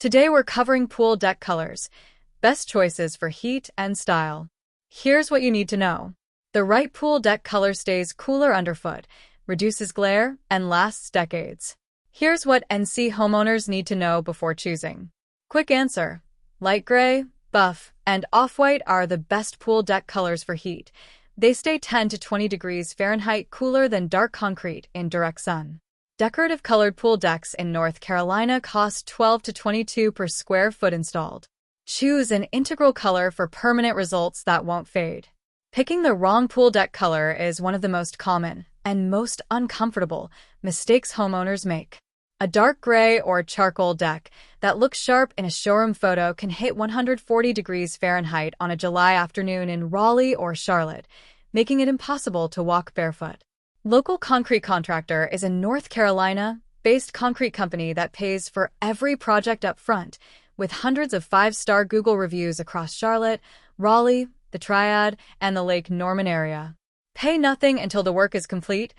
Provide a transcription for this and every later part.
Today we're covering pool deck colors, best choices for heat and style. Here's what you need to know. The right pool deck color stays cooler underfoot, reduces glare, and lasts decades. Here's what NC homeowners need to know before choosing. Quick answer. Light gray, buff, and off-white are the best pool deck colors for heat. They stay 10 to 20 degrees Fahrenheit cooler than dark concrete in direct sun. Decorative colored pool decks in North Carolina cost $12 to $22 per square foot installed. Choose an integral color for permanent results that won't fade. Picking the wrong pool deck color is one of the most common and most uncomfortable mistakes homeowners make. A dark gray or charcoal deck that looks sharp in a showroom photo can hit 140 degrees Fahrenheit on a July afternoon in Raleigh or Charlotte, making it impossible to walk barefoot. Local Concrete Contractor is a North Carolina-based concrete company that pays for every project up front, with hundreds of 5-star Google reviews across Charlotte, Raleigh, the Triad, and the Lake Norman area. Pay nothing until the work is complete.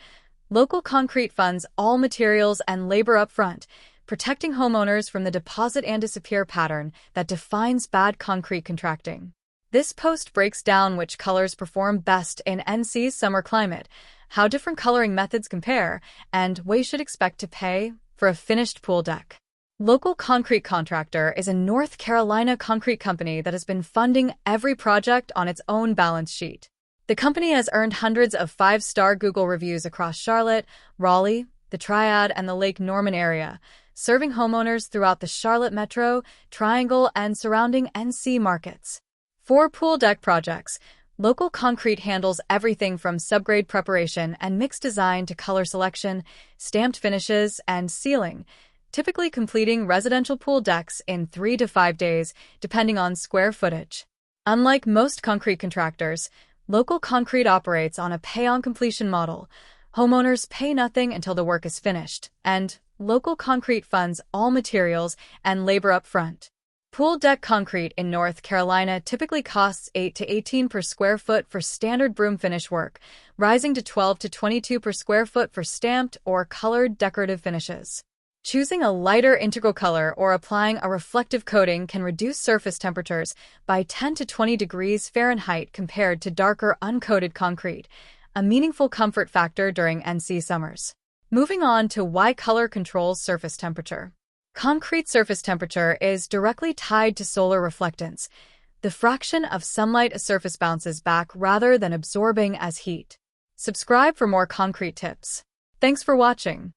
Local Concrete funds all materials and labor up front, protecting homeowners from the deposit and disappear pattern that defines bad concrete contracting. This post breaks down which colors perform best in NC's summer climate, how different coloring methods compare, and what you should expect to pay for a finished pool deck. Local Concrete Contractor is a North Carolina concrete company that has been funding every project on its own balance sheet. The company has earned hundreds of 5-star Google reviews across Charlotte, Raleigh, the Triad, and the Lake Norman area, serving homeowners throughout the Charlotte Metro, Triangle, and surrounding NC markets. For pool deck projects, Local Concrete handles everything from subgrade preparation and mixed design to color selection, stamped finishes, and sealing, typically completing residential pool decks in 3 to 5 days, depending on square footage. Unlike most concrete contractors, Local Concrete operates on a pay-on-completion model. Homeowners pay nothing until the work is finished, and Local Concrete funds all materials and labor up front. Pool deck concrete in North Carolina typically costs $8 to $18 per square foot for standard broom finish work, rising to $12 to $22 per square foot for stamped or colored decorative finishes. Choosing a lighter integral color or applying a reflective coating can reduce surface temperatures by 10 to 20 degrees Fahrenheit compared to darker uncoated concrete, a meaningful comfort factor during NC summers. Moving on to why color controls surface temperature. Concrete surface temperature is directly tied to solar reflectance, the fraction of sunlight a surface bounces back rather than absorbing as heat. Subscribe for more concrete tips. Thanks for watching.